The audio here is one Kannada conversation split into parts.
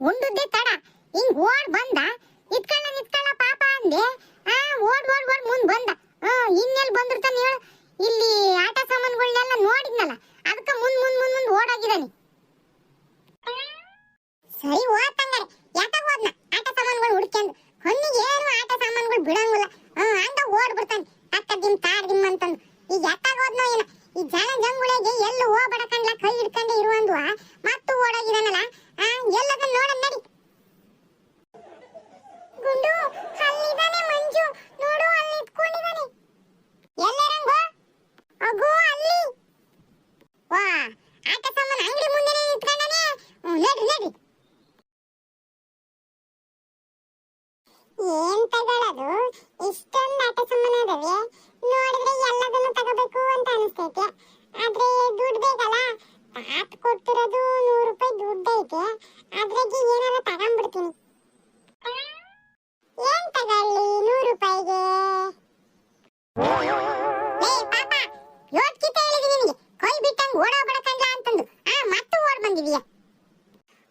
ಉಂಡುದ್ದೆ ತಡ ಹಿಂಗ್ ಓಡ್ ಬಂದ. ನಿತ್ಕಳ ಪಾಪ ಅಂದೆ. ಓಡ್ ಓಡ್ ಓಡ್ ಮುಂದ್ ಬಂದ. ಇನ್ನೆಲ್ಲಿ ಬಂದಿರ್ತಾನೆ ಹೇಳು? ಇಲ್ಲಿ ಆಟ ಸಾಮಾನುಗಳನ್ನೆಲ್ಲ ನೋಡಿದ್ನಲ್ಲ, ಅದಕ್ಕೆ ಮುಂದ್ ಓಡಾಗಿದ್ದಾನೆ. ಸರಿ ಹೋತಂಗಾರೆ ಯಾಕಾಗ ಹೋದ್ನ ಆಟ ಸಾಮಾನುಗಳು ಹುಡ್ಕೊಂಡು. ಹೊನ್ನಿಗೆ ಏನು ಆಟ ಸಾಮಾನುಗಳು ಬಿಡಂಗಿಲ್ಲ. ಹಂಗ ಓಡ್ ಬಿಡ್ತಾನೆ ಅಕ್ಕದಿಮ್ ತಾಡ್ದಿಮ್ ಅಂತಂದು. ಈಗ ಯಾಕಾಗ ಹೋದ್ನೋ ಏನ? ಈ ಜಂಗುಳಿಗೆ ಎಲ್ಲೂ ಹೋಗ್ಬಡಕಂಡ್ಲ ಕೈ ಹಿಡ್ಕೊಂಡೆ ಇರುವಂದು ಮತ್ತು ಓಡಾಗಿದಾನಲ್ಲ. ಎಲ್ಲದನ್ನ ನೋಡನ್ ನಡಿ. ಗುಂಡು ಅಲ್ಲಿದಾನೆ ಮಂಜು, ನೋಡು ಅಲ್ಲಿ ಇಟ್ಕೊಂಡಿದಾನೆ. ಎಲ್ಲರಂಗೋ ಅಗೋ ಅಲ್ಲಿ. ವಾ, ಆಟ ಸಾಮಾನು ಅಂಗಡಿ ಮುಂದೆನೆ ನಿಂತ್ಕೊಂಡಾನೆ. ನಡಿ. ಏನ್ ತಗೊಳ್ಳೋದು? ಇಷ್ಟೊಂದು ಆಟ ಸಾಮಾನು ಅದಾವೆ. ನೋಡಿದ್ರೆ ಎಲ್ಲದನ್ನು ತಗೋಬೇಕು ಅಂತ ಅನಿಸ್ತೈತೆ. ಆದ್ರೆ ದುಡ್ಡು ಬೇಕಲ್ಲ. ತಾತ್ ಕೊಡ್ತಿರೋದು 100 ರೂಪಾಯಿ ದುಡ್ಡು ಐತೆ. ಅದ್ರಾಗೆ ಏನಾರ ತಗೊಂಡ್ಬಿಡ್ತೀನಿ. ಏನ್ ತಗೊಳ್ಳಿ 100 ರೂಪಾಯಿಗೆ? ಪಾಪ, ಯೋಚ್ಕಿತ ಹೇಳಿದೀನಿ ನಿನಗೆ, ಕೈ ಬಿಟ್ಟಂಗ್ ಓಡೋಗ್ಬಿಡಕಂಡ್ಲ ಅಂತಂದು. ಮತ್ತೆ ಓಡ್ ಬಂದಿದೀಯ.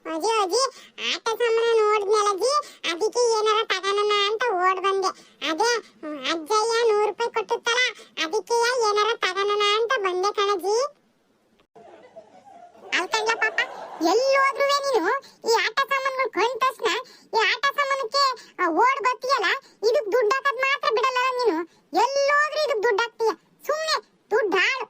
ಅಜ್ಜಿ ಆಟ ಸಾಮಾನು ನೋಡಿದ್ನಲ್ಲಜ್ಜಿ, ಅದಕ್ಕೆ ಏನಾರ ತಗೋಣ ಅಂತ ಓಡ್ ಬಂದೆ. ಅದೇ ಅಜ್ಜಯ್ಯ 100 ರೂಪಾಯಿ ಕೊಟ್ಟಿತ್ತಲ್ಲ, ಅದಕ್ಕೆ ಏನಾರ ತಗೋಣ ಅಂತ ಬಂದೆ ಕಣಜ್ಜಿ. ಅಲ್ಕಂಡ್ಲ ಪಾಪ, ಎಲ್ಲೋದ್ರೂ ನೀನು ಈ ಆಟ ಸಾಮಾನುಗಳು ಕಂಡ ತಕ್ಷಣ ಈ ಆಟ ಸಾಮಾನಕ್ಕೆ ಓಡ್ ಬರ್ತೀಯಲ್ಲ, ಇದಕ್ ದುಡ್ಡು ಹಾಕದ್ ಮಾತ್ರ ಬಿಡಲ್ಲ ನೀನು. ಎಲ್ಲೋದ್ರೂ ಇದಕ್ ದುಡ್ಡು ಹಾಕ್ತೀಯ. ಸುಮ್ನೆ ದುಡ್ಡು ಹಾಳು.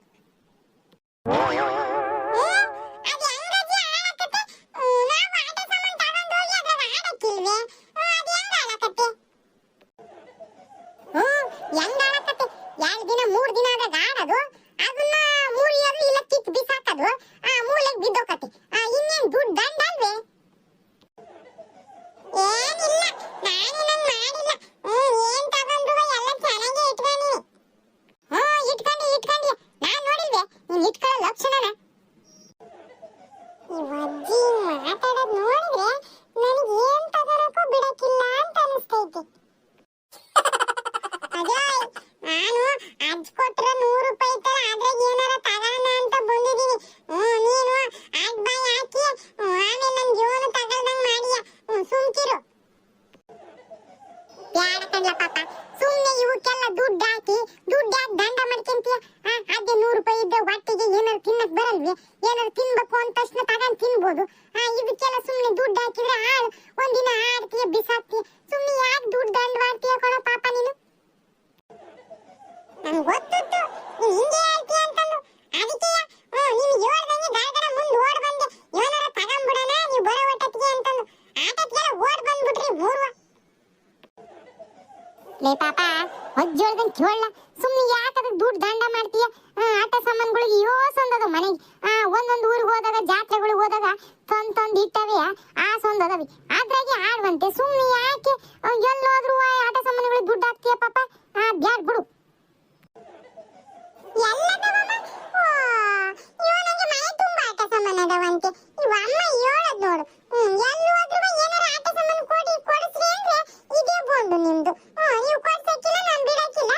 ಏನಾದ್ರು ತಿನ್ಬೇಕು ಅಂತ ತಕ್ಷಣ ತಗೊಂಡ್ ತಿನ್ಬೋದು. ಇದಕ್ಕೆಲ್ಲ ಸುಮ್ನೆ ದುಡ್ಡು ಹಾಕಿದ್ರೆ ಹಾಳು. ಒಂದಿನ ಆಡ್ತೀಯ ಬಿಸಾಕ್ತೀಯ. ಸುಮ್ನೆ ಯಾಕೆ ದುಡ್ಡು ದಂಡ ಮಾಡ್ತೀಯ ಕೊಡೋ ಪಾಪ ನೀನು? ನಂಗೆ ಗೊತ್ತಿತ್ತು ನೀನ್ ಹಿಂಗೆ ಹೇಳ್ತೀಯ ಅಂತಂದು. ಅದಕ್ಕೆ ನೀನು ಹೇಳ್ದಂಗೆ ದಾರ ಮುಂದೆ ಓಡ್ ಬಂದೆ. ಏನಾರ ತಗೊಂಡ್ಬಿಡೋಣ ನೀವು ಬರೋ ಒಟ್ಟತ್ತಿಗೆ ಅಂತಂದು. ಆಟಕ್ಕೆಲ್ಲ ಓಡ್ ಬಂದ್ಬಿಟ್ರಿ ಮೂರ್ವ. ಲೇ ಪಾಪ, ಹೊಜ್ಜೊಳ್ದಂಗೆ ಕೇಳಲ್ಲ. ಸುಮ್ನೆ ಯಾಕದ ದುಡ್ಡು ದಂಡ ಮಾಡ್ತೀಯ? ಆಟ ಸಾಮಾನುಗಳಿಗೆ ಯೋಸೊಂದದ ಮನೆಗೆ. ಒಂದೊಂದು ಊರಿಗೆ ಹೋದಾಗ, ಜಾತ್ರೆಗಳಿಗೆ ಹೋದಾಗ ತಂದು ಇಟ್ಟವೆ ಸೊಂದದವಿ. ಅದ್ರಾಗೆ ಆಡುವಂತೆ. ಸುಮ್ನೆ ಯಾಕೆ ಎಲ್ಲೋದ್ರೂ ಆಟ ಸಾಮಾನುಗಳಿಗೆ ದುಡ್ಡು ಹಾಕ್ತೀಯ ಪಾಪ? ಬ್ಯಾಡ್ ಬಿಡು. ಇವನಿಗೆ ಮೈ ತುಂಬಾ ಆಟ ಸಾಮಾನು ಅದಾವಂತೆ. ಇವ ಅಮ್ಮ ಹೇಳದ್ ನೋಡು. ಎಲ್ಲೋದ್ರೂ ಏನಾರ ಆಟ ಸಾಮಾನು ಕೊಡಿಸ್ರಿ ಅಂದ್ರೆ ಇದೇ ಬೋಂಡು ನಿಮ್ದು. ನೀವು ಕೊಡ್ಸಕ್ಕಿಲ್ಲ, ನಾನು ಬಿಡಕ್ಕಿಲ್ಲ.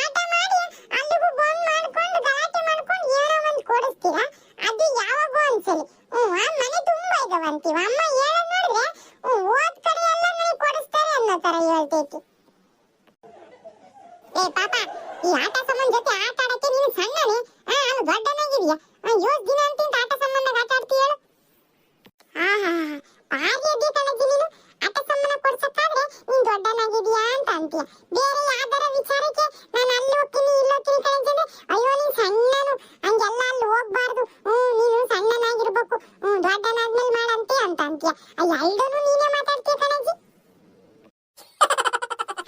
ಆಟ ಮಾಡಿ ಅಲ್ಲಿಗೂ ಬಂದ್ ಮಾಡ್ಕೊಂಡು ಗಲಾಟೆ ಮಾಡ್ಕೊಂಡು ಏನೋ ಒಂದು ಕೊಡಿಸ್ತೀರಾ. ಅದು ಯಾವಾಗೋ ಒಂದ್ಸಲಿ. ಮನೆ ತುಂಬಾ ಇದಾವಂತೀವ. ಅಮ್ಮ ಹೇಳೋದ್ ನೋಡಿದ್ರೆ ಓದ್ ಕಡೆ ಎಲ್ಲ ನನಗೆ ಕೊಡಿಸ್ತಾರೆ ಅನ್ನೋ ತರ ಹೇಳ್ತೈತಿ. ಪಾಪ, ಈ ಆಟ ಸಾಮಾನು ಜೊತೆ ಆಟ ಆಡಕ್ಕೆ ನೀನು ಸಣ್ಣನೇ, ಅದು ದೊಡ್ಡನಾಗಿದೆಯಾ? ಯೋಸ್ ದಿನ ಅಂತ ಆಟ ಸಾಮಾನಾಗ ಆಟ ಆಡ್ತೀಯ ಹೇಳು? ಭಾರಿ ಅದೇ ಕಣಜ್ಜಿ ನೀನು. ಆಟ ಸಾಮಾನ ಕೊಡ್ಸಕ್ಕಾದ್ರೆ ನೀನ್ ದೊಡ್ಡನಾಗಿದೆಯಾ ಅಂತ ಅಂತೀಯ. ಬೇರೆ ಯಾವ್ದಾರ ವಿಚಾರಕ್ಕೆ ನಾನು ಅಲ್ಲಿ ಹೋಗ್ತೀನಿ ಇಲ್ಲಿ ಹೋಗ್ತೀನಿ ಕಣಜ್ಜಿ ಅಂದ್ರೆ, ಅಯ್ಯೋ ನೀನ್ ಸಣ್ಣನು, ಹಂಗೆಲ್ಲ ಅಲ್ಲಿ ಹೋಗ್ಬಾರ್ದು, ನೀನು ಸಣ್ಣನಾಗಿರ್ಬೇಕು, ದೊಡ್ಡನಾದ್ಮೇಲೆ ಮಾಡಂತೆ ಅಂತ ಅಂತೀಯ. ಎಲ್ಲರೂ ನೀನೇ ಮಾತಾಡ್ತೀಯ ಕಣಜ್ಜಿ.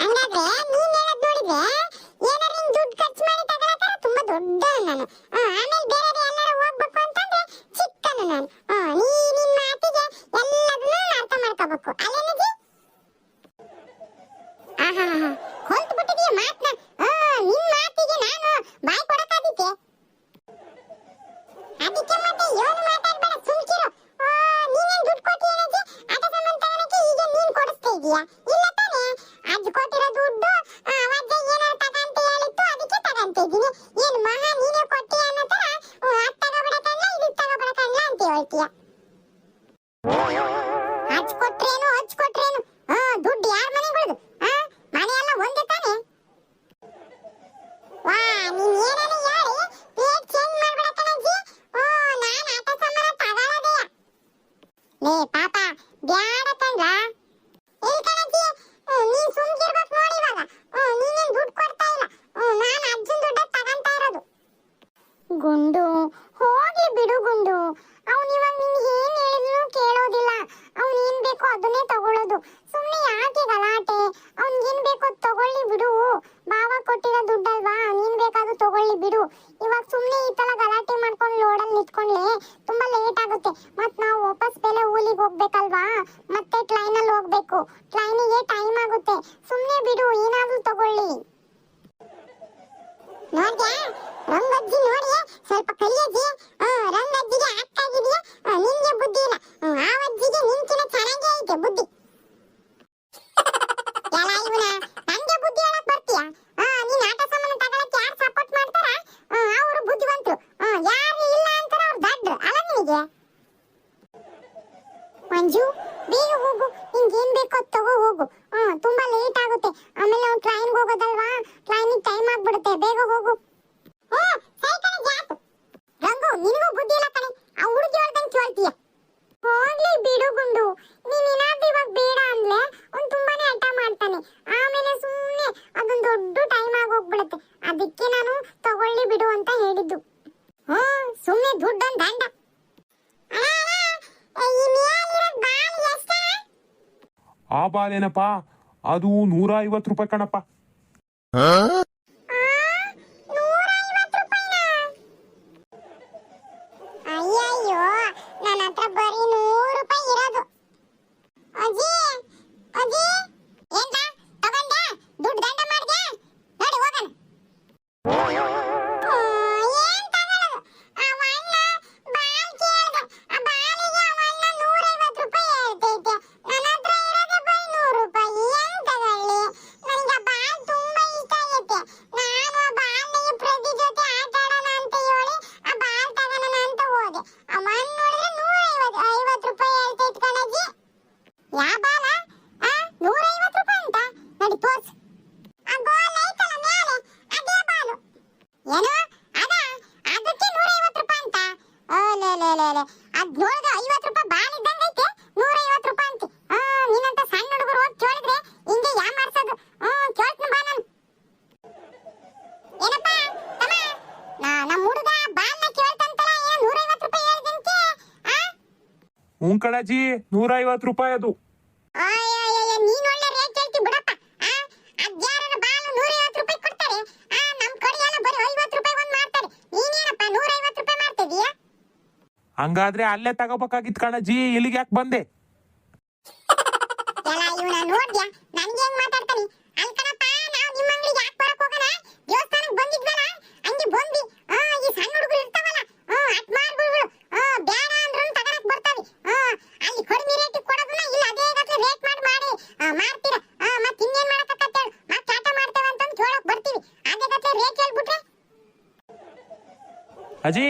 ಹಂಗಾದ್ರೆ ನೀನ್ ಹೇಳದ್ ನೋಡಿದ್ರೆ ಏನಾರ ಹಿಂಗ್ ದುಡ್ಡು ಖರ್ಚು ಮಾಡಿ ತಗೊಳಕಾರ ತುಂಬಾ ದೊಡ್ಡ ನಾನು. ಆಮೇಲೆ ಬೇರೆ ಎಲ್ಲಾರ ಹೋಗ್ಬೇಕು ಅಂತಂದ್ರೆ ಚಿಕ್ಕನು ನಾನು. ನಿನ್ ಮಾತಿಗೆ ಎಲ್ಲದನ್ನೂ ಅರ್ಥ ಮಾಡ್ಕೋಬೇಕು ಅಲ್ಲೇನಜ್ಜಿ? ಹೊಲ್ತು ಬಿಟ್ಟಿದೀಯ ಮಾತ್ನ. ನಿನ್ ಮಾತಿಗೆ ನಾನು ಬಾಯ್ ಕೊಡಕ್ಕಾದಿತ್ತೆ. ಅದಕ್ಕೆ ಮತ್ತೆ ಏನು ಮಾತಾಡ್ಬೇಡ, ಸುಮ್ಕಿರು. ನೀನೇನ್ ದುಡ್ಡು ಕೊಟ್ಟಿ ಏನಜ್ಜಿ ಆಟ ಸಾಮಾನು ತಗೊಳಕ್ಕೆ? ಈಗ ನೀನ್ ಕೊಡಿಸ್ತಾ ಇದೀಯಾ? ಇಲ್ಲ ತಾನೆ? ಅಜ್ಜಿ ಕೊಟ್ಟಿರೋ ದುಡ್ಡು ಅವಜ್ಜ ಏನಾರು ತಗಂತ ಹೇಳಿತ್ತು, ಅದಕ್ಕೆ ತಗಂತ ಇದ್ದೀನಿ. ಏನು ಮಹಾ ನೀನೇ ಕೊಟ್ಟಿ ಅನ್ನೋ ತರ ಅದ್ ತಗೋಬಿಡಕಲ್ಲ, ಇದಕ್ ತಗೋಬಿಡಕಲ್ಲ ಅಂತ ಹೇಳ್ತೀಯ. ಅದ್ ಪಾಪ ಬ್ಯಾಡ ಕಣ್ಲ. ಏ ಕಣಜ್ಜಿ, ನೀನ್ ಸುಮ್ಕಿರ್ಬೇಕು ನೋಡಿ ಇವಾಗ. ನೀನೇನ್ ದುಡ್ಡು ಕೊಡ್ತಾ ಇಲ್ಲ. ನಾನು ಅಜ್ಜನ್ ದುಡ್ಡ ತಗೊಂತಾ ಇರೋದು. ಗುಂಡು ಹೋಗಿ ಬಿಡು ಗುಂಡು. ಅವ್ನು ಇವಾಗ ನಿನ್ಗೆ ಏನ್ ಹೇಳಿದ್ರು ಕೇಳೋದಿಲ್ಲ. ಅವ್ನು ಏನ್ ಬೇಕೋ ಅದನ್ನೇ ತಗೊಳ್ಳೋದು. ಸುಮ್ನೆ ಯಾಕೆ ಗಲಾಟೆ? ಅವ್ನಿಗೇನ್ ಬೇಕೋ ಅದ್ ತಗೊಳ್ಳಿ ಬಿಡು. ಬಾವ ಕೊಟ್ಟಿರೋ ದುಡ್ಡಲ್ವಾ, ನೀನ್ ಬೇಕಾದ್ರೂ ತಗೊಳ್ಳಿ ಬಿಡು. ಇವಾಗ ಸುಮ್ನೆ ಈ ತರ ಗಲಾಟೆ ಮಾಡ್ಕೊಂಡು ಲೋಡಲ್ಲಿ ನಿಂತ್ಕೊಂಡ್ಲೆ ತುಂಬಾ ಲೇಟ್ ಆಗುತ್ತೆ. ಮತ್ ನಾವು ವಾಪಸ್ ಬೆಲೆ ಊಲಿಗೆ ಹೋಗ್ಬೇಕಲ್ವಾ, ಮತ್ತೆ ಟ್ರೈನಲ್ಲಿ ಹೋಗ್ಬೇಕು. ಟ್ರೈನಿಗೆ ಟೈಮ್ ಆಗುತ್ತೆ. ಸುಮ್ನೆ ಬಿಡು, ಏನಾದ್ರೂ ತಗೊಳ್ಳಿ. ನೋಡ್ಯಾ ರಂಗಜ್ಜಿ, ನೋಡಿ ಸ್ವಲ್ಪ ಕಲಿಯಜ್ಜಿ. ರಂಗಜ್ಜಿಗೆ ಅಕ್ಕ ಆಗಿದೆಯಾ, ನಿನ್ಗೆ ಬುದ್ಧಿ ಇಲ್ಲ. ಆ ಅಜ್ಜಿಗೆ ನಿನ್ಕಿನ ಚೆನ್ನಾಗೇ ಐತೆ ಬುದ್ಧಿ. ಎಲ್ಲ ಇವನ ನಂಗೆ ಬುದ್ಧಿ ಹೇಳಕ್ ಬರ್ತೀಯಾ? ನೀನ್ ಆಟ ಸಾಮಾನು ತಗೊಳಕ್ಕೆ ಯಾರು ಸಪೋರ್ಟ್ ಮಾಡ್ತಾರ ಅವರು ಬುದ್ಧಿವಂತರು. ಯಾರು ಇಲ್ಲ ಅಂತಾರ ಅವ್ರು ದಡ್ರು ಅಲ್ಲ ನಿನಗೆ. ಮಂಜು, ಬೇಗ ಹೋಗು. ನಿಂಗೇನ್ ಬೇಕೋ ಅದ್ ತಗೋ ಹೋಗು. ತುಂಬಾ ಲೇಟ್ ಆಗುತ್ತೆ. ಆಮೇಲೆ ಅವ್ನು ಟ್ರೈನ್ಗೆ ಹೋಗೋದಲ್ವಾ, ಟ್ರೈನಿಗೆ ಟೈಮ್ ಆಗ್ಬಿಡುತ್ತೆ. ಬೇಗ ಹೋಗು. ರಂಗು, ನಿನಗೂ ಬುದ್ಧಿ ಇಲ್ಲ ಕಣೆ. ಆ ಹುಡುಗಿ ಹೇಳ್ದಂಗೆ ಕೇಳ್ತೀಯ. ಹೋಗ್ಲಿ ಬಿಡು ಗುಂಡು. ನೀನ್ ಏನಾದ್ರೂ ಇವಾಗ ಬೇಡ ಅಂದ್ಲೆ ಅವ್ನು ತುಂಬಾನೇ ಹಠ ಮಾಡ್ತಾನೆ. ಆಮೇಲೆ ಸುಮ್ಮನೆ ಅದೊಂದು ದೊಡ್ಡ ಟೈಮ್ ಆಗೋಗ್ಬಿಡುತ್ತೆ. ಅದಕ್ಕೆ ನಾನು ತಗೊಳ್ಳಿ ಬಿಡು ಅಂತ ಹೇಳಿದ್ದು. ಸುಮ್ಮನೆ ದುಡ್ಡೊಂದು ದಂಡ. ಆ ಬಾಲೇನಪ್ಪ, ಅದು 150 ರೂಪಾಯಿ ಕಣಪ್ಪ. ಅಯ್ಯಯ್ಯೋ, ನನ್ನ ಹತ್ರ ಬರೀ 100 ರೂಪಾಯಿ ಇರೋದು. ಅಜ್ಜಿ, ಅಜ್ಜಿ, ಏನ್ರ ತಗೊಂಡೆ? ದುಡ್ಡು ದಂಡ ಮಾಡ್ದೆ? ನೋಡಿ ಹೋಗೋಣ. ಏನ್ ತಗೊಳ್ಳೋದು? ಅವ ಅಣ್ಣ ಬಾಲ್ ಕೇಳ್ದ. ಆ ಬಾಲಿಗೆ ಅವ ಅಣ್ಣ 150 ರೂಪಾಯಿ ಹೇಳ್ತೈತೆ. ನನ್ನ ಹತ್ರ ಇರೋದೇ ಬರೀ 100 ರೂಪಾಯಿ. ಏನ್ ತಗೊಳ್ಳಿ? ನನಗೆ ಆ ಬಾಲ್ ತುಂಬಾ ಇಷ್ಟ ಆಗೈತೆ. ನಾನು ಆ ಬಾಲ್ನಿಗೆ ಪ್ರತಿ ಜೊತೆ ಆಟ ಆಡೋಣ ಅಂತ ಹೇಳಿ ಆ ಬಾಲ್ ತಗೋಣ ಅಂತ ಹೋದೆ. ಅವ ಅಣ್ಣ ನೋಡಿದ್ರೆ 150 ರೂಪಾಯಿ ಹೇಳ್ತೈತೆ ಕಣಜ್ಜಿ. ಯಾ ಬಾಲ? 150 ರೂಪಾಯಿ ಅಂತ ನೋಡಿ ತೋರ್ಸು. ಆ ಗೋಲ್ ಐತಲ್ಲ ಮೇಲೆ, ಅದೇ ಬಾಲು. ಏನು ಅದ? ಅದಕ್ಕೆ 150 ರೂಪಾಯಿ ಅಂತ? ಅಲೇಲೇಲೇಲೆ, ಅದ್ ನೋಡಿದ್ರೆ 50 ರೂಪಾಯಿ ಬಾಲ್ ಇದ್ದಂಗೆ ಐತೆ, 150 ರೂಪಾಯಿ ಅಂತೆ. ನೀನಂತ ಸಣ್ಣ ಹುಡುಗರು ಹೋಗಿ ಕೇಳಿದ್ರೆ ಹಿಂಗೆ ಯಾ ಮಾಡ್ಸೋದು? ಕೇಳ್ತೀನಿ ಬಾ ನಾನು. ಏನಪ್ಪ ತಮ್ಮ, ನಮ್ಮ ಹುಡುಗ ಬಾಲ್ನ ಕೇಳ್ತಂತಲ್ಲ, ಏನು 150 ರೂಪಾಯಿ ಹೇಳ್ದಂತೆ? ಕಣಜ್ಜಿ, 150 ರೂಪಾಯಿ ಅದು. ಅಯ್ಯಯ್ಯಯ್ಯ, ನೀನ್ ಒಳ್ಳೆ ರೇಟ್ ಹೇಳ್ತಿ ಬಿಡಪ್ಪ. ಅದ್ಯಾರನ ಬಾಲು 150 ರೂಪಾಯಿ ಕೊಡ್ತಾರೆ? ನಮ್ ಕಡೆ ಎಲ್ಲ ಬರೀ 50 ರೂಪಾಯಿ ಒಂದು ಮಾಡ್ತಾರೆ. ನೀನೇನಪ್ಪ 150 ರೂಪಾಯಿ ಮಾಡ್ತಿದೀಯಾ? ಹಂಗಾದ್ರೆ ಅಲ್ಲೇ ತಗೋಬೇಕಾಗಿತ್ತು ಕಣಜ್ಜಿ, ಇಲ್ಲಿಗೆ ಯಾಕೆ ಬಂದೆ? ಎಲ್ಲ ಇವನ ನೋಡ್ದ್ಯಾ, ನನ್ಗೆ ಹೆಂಗ್ ಮಾತಾಡ್ತಾನೆ? ಅಲ್ಲಿ ಕಣಪ್ಪ, ನಾವು ನಿಮ್ಮ ಅಂಗಡಿಗೆ ಯಾಕೆ ಬರಕ್ ಹೋಗೋಣ? ದೇವಸ್ಥಾನಕ್ಕೆ ಬಂದಿದ್ವಲ್ಲ, ಹಂಗೆ ಬಂದ್ವಿ. ಈ ಸಣ್ಣ ಹುಡುಗರು ಇರ್ತಾವಲ್ಲ, ಅಟ್ ಮಾಡ್ಬಿಡ್ಬಿಡು. ಬೇಡ ಅಂದ್ರೂ ತಗೊಳಕ್ ಬರ್ತಾವೆ. ಅಲ್ಲಿ ಕಡಿಮೆ ರೇಟಿಗೆ ಕೊಡೋದನ್ನ ಇಲ್ಲಿ ಅದೇ ಗಟ್ಲೆ ರೇಟ್ ಮಾಡಿ ಮಾಡ್ತೀರ. ಮತ್ತೆ ಇನ್ನೇನ್ ಮಾಡಕತ್ತೇಳು? ಮತ್ತೆ ಆಟ ಮಾಡ್ತೇವೆ ಅಂತಂದು ಕೇಳಕ್ ಬರ್ತೀವಿ. ಅದೇ ಗಟ್ಲೆ ರೇಟ್ ಹೇಳ್ಬಿಟ್ರೆ ಅಜ್ಜಿ,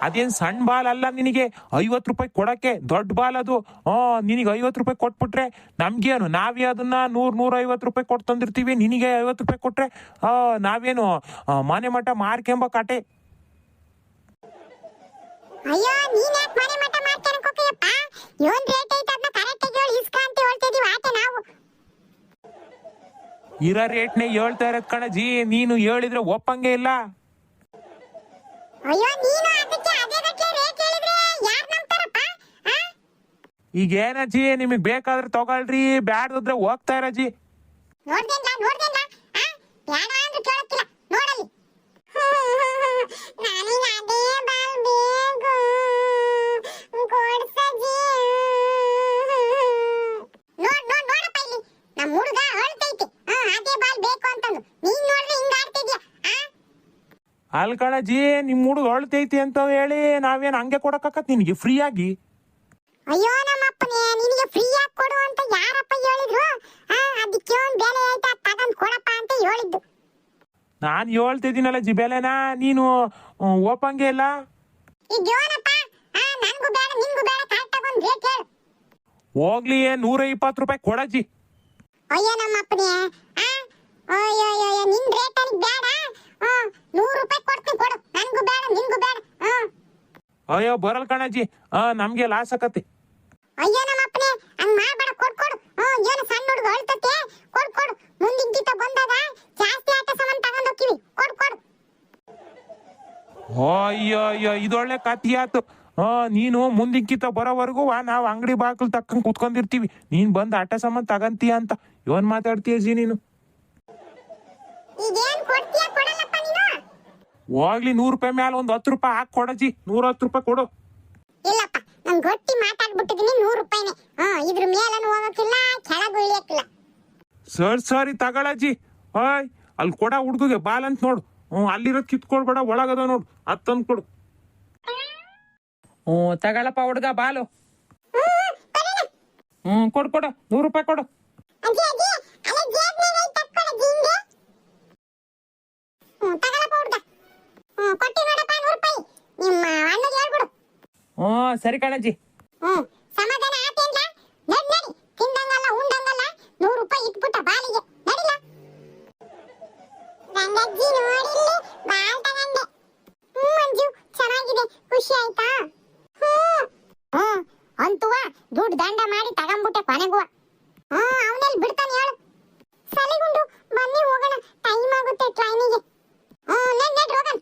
ಅದೇನ್ ಸಣ್ಣ ಬಾಲ್ ಅಲ್ಲ ನಿನಗೆ 50 ರೂಪಾಯಿ ಕೊಡಕ್ಕೆ, ದೊಡ್ಡ ಬಾಲ್ ಅದು. ನಿನಗೆ 50 ರೂಪಾಯಿ ಕೊಟ್ಬಿಟ್ರೆ ನಮ್ಗೇನು? ನಾವೇ ಅದನ್ನ 100-150 ರೂಪಾಯಿ ಕೊಟ್ಟು ತಂದಿರ್ತೀವಿ. ನಿನಗೆ 50 ರೂಪಾಯಿ ಕೊಟ್ರೆ ನಾವೇನು ಮನೆ ಮಠ ಮಾರ್ಕೆಂಬ ಕಾಟೆ. ಅಯ್ಯೋ, ನೀನ್ ಯಾಕೆ ಮನೆ ಮಠ ಮಾಡ್ತಾನೆ ಹೋಗಯ್ಯಪ್ಪ? ಏನ್ ರೇಟ್ ಐತೆ ಅದನ್ನ ಕರೆಕ್ಟ್ ಆಗಿ ಹೇಳಿ, ಇಸ್ಕ ಅಂತ ಹೇಳ್ತಾ ಇದೀವಿ ಆಟೆ ನಾವು. ಇರೋ ರೇಟ್ನೇ ಹೇಳ್ತಾ ಇರೋದ್ ಕಣಜ್ಜಿ, ನೀನು ಹೇಳಿದ್ರೆ ಒಪ್ಪಂಗೆ ಇಲ್ಲ. ಅಯ್ಯೋ, ನೀನು ಅದಕ್ಕೆ ಅದೇ ಗಟ್ಲೆ ರೇಟ್ ಹೇಳಿದ್ರೆ ಯಾರು ನಂಬ್ತಾರಪ್ಪ? ಈಗ ಏನಜ್ಜಿ, ನಿಮಗ್ ಬೇಕಾದ್ರೆ ತಗೊಳ್ರಿ, ಬ್ಯಾಡ್ದ್ರೆ ಹೋಗ್ತಾ ಇರಜ್ಜಿ. ನೋಡ್ದೇನ್ಲ ಬೇಡ ಅಂದ್ರೆ ಕೇಳಕ್ಕಿಲ್ಲ. ನೋಡಲ್ಲಿ, ನನಗೆ ಅದೇ ಬಾಲ್ ಬೇಕು ಕೊಡ್ಸಜ್ಜಿ. ನೋಡಪ್ಪ ಇಲ್ಲಿ ನಮ್ಮ ಹುಡುಗ ಅಳ್ತೈತೆ. ಅದೇ ಬಾಲ್ ಬೇಕು ಅಂತಂದು ನೀನ್ ನೋಡ್ರಿ ಹಿಂಗ ಆಡ್ತಿದ್ಯಾ? ಅಲ್ ಕಣಜ್ಜಿ, ನಿಮ್ ಹುಡುಗ ಅಳ್ತೈತಿ ಅಂತ ಹೇಳಿ ನಾವೇನ್ ಹಂಗೆ ಕೊಡಕ್ಕಾಕತ್ ನಿನಗೆ ಫ್ರೀ ಆಗಿ? ಅಯ್ಯೋ ನಮ್ಮಪ್ಪನೇ, ನಿನಗೆ ಫ್ರೀ ಆಗಿ ಕೊಡು ಅಂತ ಯಾರಪ್ಪ ಹೇಳಿದ್ರು? ಅದಕ್ಕೆ ಒಂದು ಬೆಲೆ ಐತೆ, ತಗೊಂಡ್ ಕೊಡಪ್ಪ ಅಂತ ಹೇಳಿದ್ದು. ನಾನು ಹೇಳ್ತಿದ್ದೀನಲ್ಲ ಜಿ ಬೆಲೆನಾ, ನೀನು ಒಪ್ಪಂಗೆ ಇಲ್ಲ. ಇದ್ಯೋನಪ್ಪ, ನನ್ಗೂ ಬೇಡ ನಿನ್ಗೂ ಬೇಡ, ಕರೆಕ್ಟಾಗಿ ಒಂದು ರೇಟ್ ಹೇಳು. ಹೋಗ್ಲಿ, 120 ರೂಪಾಯಿ ಕೊಡಜ್ಜಿ. ಅಯ್ಯೋ ನಮ್ಮಪ್ಪನೇ, ಅಯ್ಯೋ ನಿನ್ ರೇಟ್ ನನಗೆ ಬೇಡ. 100 ರೂಪಾಯಿ ಕೊಡ್ತೀನಿ, ಕೊಡು. ನನ್ಗೂ ಬೇಡ ನಿನ್ಗೂ ಬೇಡ. ಅಯ್ಯೋ ಬರಲ್ ಕಣಜ್ಜಿ, ನಮ್ಗೆ ಲಾಸ್ ಆಕತಿ. ಅಯ್ಯೋ ನಮ್ಮ ಅಪ್ಪನೇ ಹಂಗ್ ಮಾಡ್ಬೇಡ ಕೊಡು ಏನು ಸಣ್ಣ ಹುಡುಗ ಅಳ್ತತೆ ಕೊಡು ಮುಂದಿಂಗಿತ ಬಂದಾಗ ಜಾಸ್ತಿ ಆಟ ಸಾಮಾನ್ ತಗೊಂಡ್ ಹೋಗ್ತೀವಿ ಕೊಡು ಅಯ್ಯೋ ಅಯ್ಯೋ ಇದೊಳ್ಳೆ ಕತಿ ಆತು. ನೀನು ಮುಂದಿಕ್ಕಿತ ಬರೋವರೆಗೂ ನಾವು ಅಂಗಡಿ ಬಾಗಿಲು ತಕ್ಕಂಗ್ ಕುತ್ಕೊಂಡಿರ್ತೀವಿ, ನೀನ್ ಬಂದ್ ಆಟ ಸಾಮಾನ್ ತಗಂತೀಯ ಅಂತ ಇವನ್ ಮಾತಾಡ್ತೀಯ ಜಿ ನೀನು. ಈಗೇನ್ ಕೊಡ್ತೀಯ ಕೊಡಲ್ಲಪ್ಪ ನೀನು? ಹೋಗ್ಲಿ 100 ರೂಪಾಯಿ ಮೇಲೆ ಒಂದು 10 ರೂಪಾಯಿ ಹಾಕಿ ಕೊಡಜಿ, 110 ರೂಪಾಯಿ ಕೊಡು. ಇಲ್ಲಪ್ಪ ನಾನು ಗಟ್ಟಿ ಮಾತಾಡ್ಬಿಟ್ಟಿದೀನಿ 100 ರೂಪಾಯಿನೇ. ಇದ್ರ ಮೇಲನು ಹೋಗಕ್ಕಿಲ್ಲ ಕೆಳಗೂ ಇಳಿಯಕ್ಕಿಲ್ಲ. ಸರಿ ತಗೊಳಜಿ. ಅಲ್ಲಿ ಕೊಡ ಹುಡ್ಗಗೆ ಬಾಲ್ ಅಂತ ನೋಡು. ಅಲ್ಲಿರೋದ್ ಕಿತ್ಕೊಳ್ಬೇಡ, ಒಳಗದ ನೋಡು ಅದ್ ತಂದ್ ಕೊಡು. ತಗೊಳಪ್ಪ ಹುಡ್ಗ ಬಾಲು. ಕೊಡು 100 ರೂಪಾಯಿ ಕೊಡು. ಅಜ್ಜಿ ಅಲ್ಲ ಜೇಬ್ನಾಗ ಐತೆ ತಕ್ಕೊಡು ಜಿಂಗೆ. ತಗೊಳಪ್ಪ ಹುಡ್ಗ. ಕೊಟ್ಟಿ ನೋಡಪ್ಪ 100 ರೂಪಾಯಿ. ನಿಮ್ಮ ಅಣ್ಣಗೆ ಹೇಳ್ಬಿಡು. ಸರಿ ಕಣಜ್ಜಿ. ಸಮಾಧಾನ ಆತೇನ್ಲ? ನಡಿ ತಿಂದಂಗಲ್ಲ ಉಂಡಂಗಲ್ಲ 100 ರೂಪಾಯಿ ಇಟ್ಬಿಟ್ಟ ಬಾಲಿಗೆ ನಡಿಲ. ರಂಗಜ್ಜಿ ನೋಡಿಲ್ಲಿ ಬಾಲ್ ತಗಂಡೆ. ಮಂಜು ಚೆನ್ನಾಗಿದೆ, ಖುಷಿ ಆಯ್ತಾ? ಅಂತುವ ದುಡ್ಡು ದಂಡ ಮಾಡಿ ತಗೊಂಡ್ಬಿಟ್ಟೆ ಕೊನೆಗುವ. ಅವನಲ್ಲಿ ಬಿಡ್ತಾನೆ ಹೇಳು. ಸಲಿಗುಂಡು ಬನ್ನಿ ಹೋಗೋಣ, ಟೈಮ್ ಆಗುತ್ತೆ ಟ್ರೈನಿಗೆ. ನಡಿ ಹೋಗೋಣ.